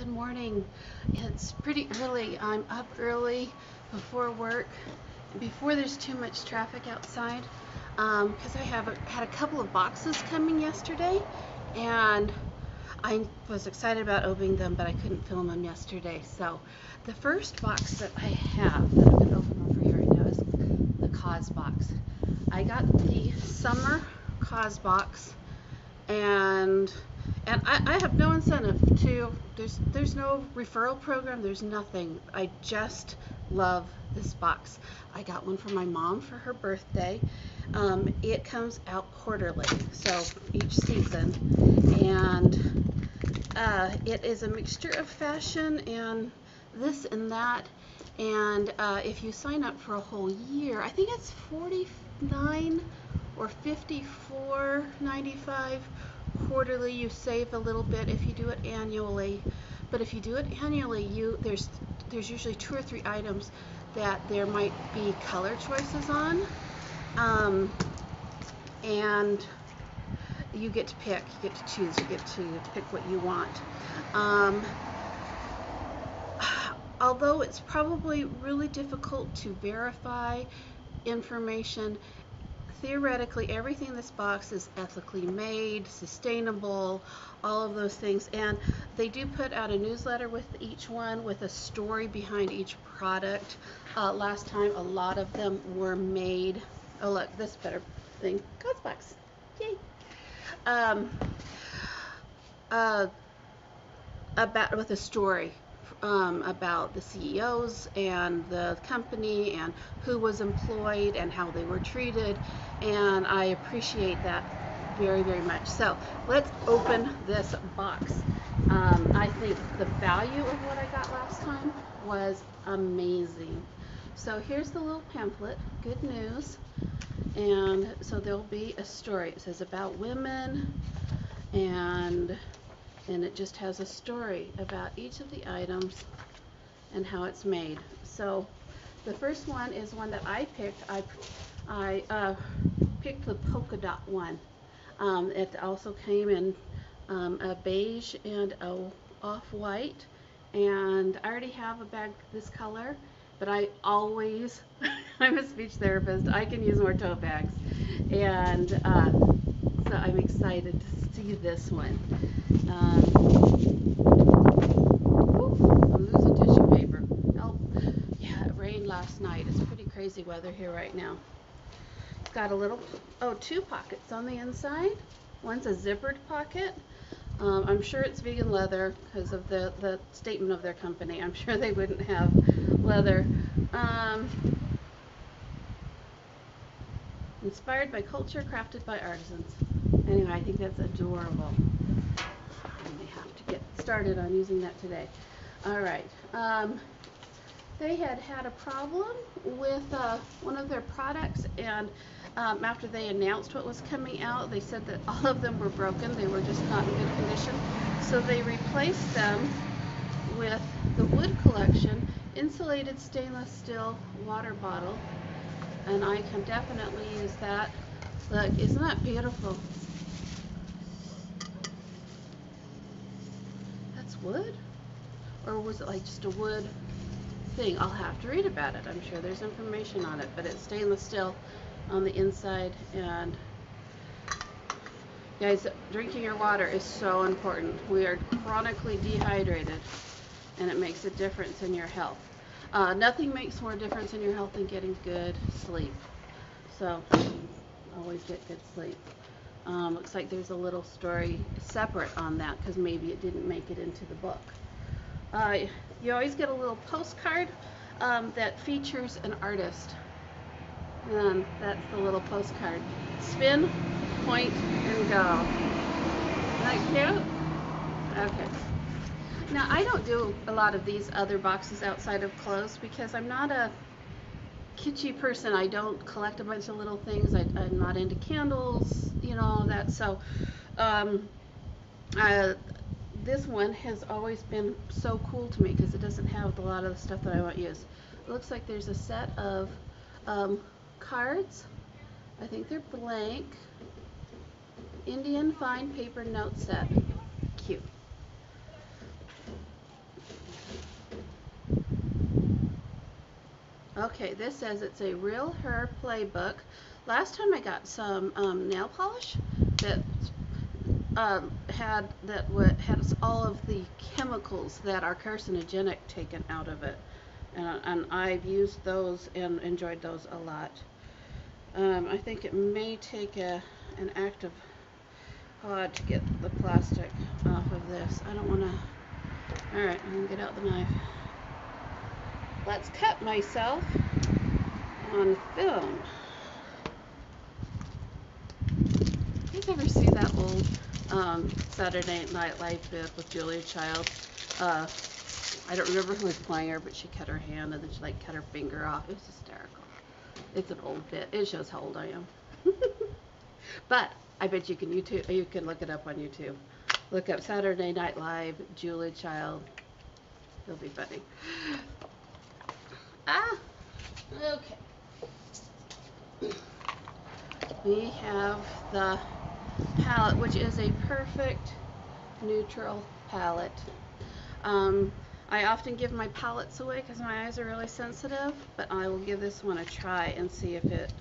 Good morning. It's pretty early. I'm up early before work, before there's too much traffic outside, because I had a couple of boxes coming yesterday, and I was excited about opening them, but I couldn't film them yesterday. So the first box that I have that I'm going to open over here right now is the Causebox. I got the summer Causebox, and I have no incentive to, there's no referral program, there's nothing. I just love this box. I got one for my mom for her birthday. It comes out quarterly, so each season, and it is a mixture of fashion and this and that, and if you sign up for a whole year, I think it's $49 or $54.95 quarterly. You save a little bit if you do it annually, but if you do it annually, there's usually 2 or 3 items that there might be color choices on, and you get to pick, you get to choose, you get to pick what you want. Although it's probably really difficult to verify information, theoretically everything in this box is ethically made, sustainable, all of those things, and they do put out a newsletter with each one with a story behind each product. Last time a lot of them were made, oh look, this better thing, Causebox, yay, with a story about the CEOs and the company and who was employed and how they were treated, and I appreciate that very, very much. So let's open this box. I think the value of what I got last time was amazing. So here's the little pamphlet, good news, and so there'll be a story. It says about women, and it just has a story about each of the items and how it's made. So the first one is one that I picked. I picked the polka dot one. It also came in a beige and a off-white, and I already have a bag this color, but I always, I'm a speech therapist, I can use more tote bags, and so I'm excited to see this one. I'm losing tissue paper. Oh, yeah, it rained last night. It's pretty crazy weather here right now. It's got a little, 2 pockets on the inside. One's a zippered pocket. I'm sure it's vegan leather because of the statement of their company. I'm sure they wouldn't have leather. Inspired by culture, crafted by artisans. Anyway, I think that's adorable. I may have to get started on using that today. All right. They had a problem with one of their products, and after they announced what was coming out, they said that all of them were broken. They were just not in good condition. So they replaced them with the Wood Collection insulated stainless steel water bottle, and I can definitely use that. Look, isn't that beautiful? That's wood? Or was it like just a wood thing? I'll have to read about it. I'm sure there's information on it, but it's stainless steel on the inside. And guys, drinking your water is so important. We are chronically dehydrated, and it makes a difference in your health. Nothing makes more difference in your health than getting good sleep. So always get good sleep. Looks like there's a little story separate on that because maybe it didn't make it into the book. You always get a little postcard that features an artist, and that's the little postcard. Spin, point, and go. Isn't that cute? Okay. Now, I don't do a lot of these other boxes outside of clothes because I'm not a kitschy person. I don't collect a bunch of little things. I'm not into candles, you know, all that. So this one has always been so cool to me because it doesn't have a lot of the stuff that I want to use. It looks like there's a set of cards. I think they're blank. Indian fine paper note set. Cute. Okay, this says it's a Real Her playbook. Last time I got some nail polish that had all of the chemicals that are carcinogenic taken out of it, and I've used those and enjoyed those a lot. I think it may take an act of God to get the plastic off of this. I don't want to. All right, I'm gonna get out the knife. Let's cut myself on film. You guys ever see that old Saturday Night Live bit with Julia Child? I don't remember who was playing her, but she cut her hand and then she like cut her finger off. It was hysterical. It's an old bit. It shows how old I am. But I bet you can look it up on YouTube. Look up Saturday Night Live, Julia Child. It'll be funny. Okay. We have the palette, which is a perfect neutral palette. I often give my palettes away because my eyes are really sensitive, but I will give this one a try and see if it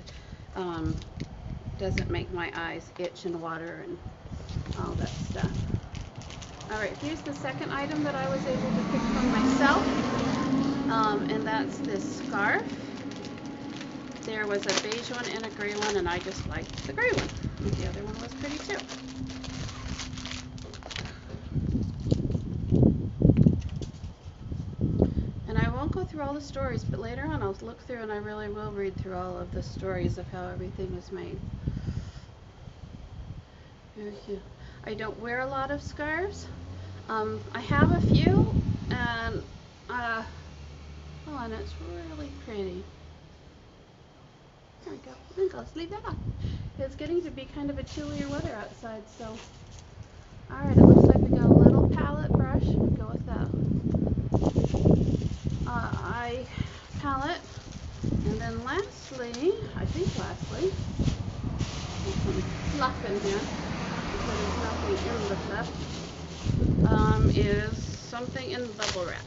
doesn't make my eyes itch and water and all that stuff. Alright, here's the second item that I was able to pick from myself, and that's this scarf. There was a beige one and a gray one, and I just liked the gray one. The other one was pretty too. And I won't go through all the stories, but later on I'll look through and I really will read through all of the stories of how everything was made. I don't wear a lot of scarves. I have a few, and and it's really pretty. There we go. I think let's leave that on. It's getting to be kind of a chillier weather outside, so. Alright, it looks like we got a little palette brush. Go with that. Eye palette. And then lastly, there's some fluff in here. Because there's nothing in the fluff. Is something in bubble wrap.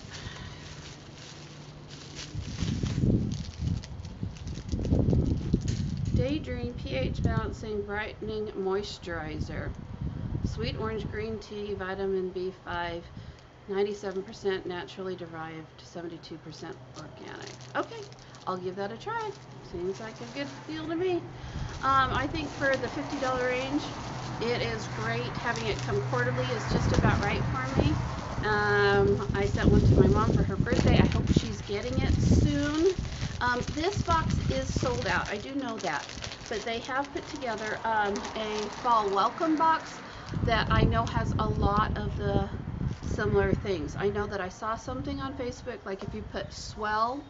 Daydream pH Balancing Brightening Moisturizer. Sweet orange green tea, vitamin B5, 97% naturally derived, 72% organic. Okay, I'll give that a try. Seems like a good deal to me. I think for the $50 range, it is great. Having it come quarterly is just about right for me. I sent one to my mom for her birthday. I hope she's getting it soon. This box is sold out. I do know that. But they have put together a fall welcome box that I know has a lot of the similar things. I know that I saw something on Facebook, like if you put swell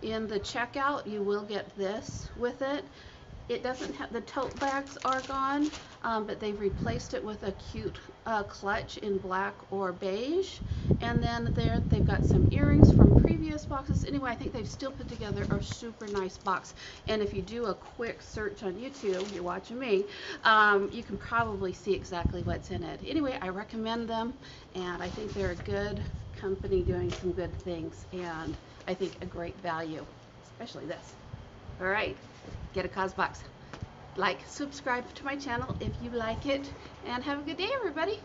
in the checkout, you will get this with it. It doesn't have, the tote bags are gone, but they've replaced it with a cute clutch in black or beige. And then they've got some earrings from previous boxes. Anyway, I think they've still put together a super nice box. And if you do a quick search on YouTube, you're watching me, you can probably see exactly what's in it. Anyway, I recommend them, and I think they're a good company doing some good things, and I think a great value, especially this. All right, get a Causebox. Like, subscribe to my channel if you like it, and have a good day, everybody.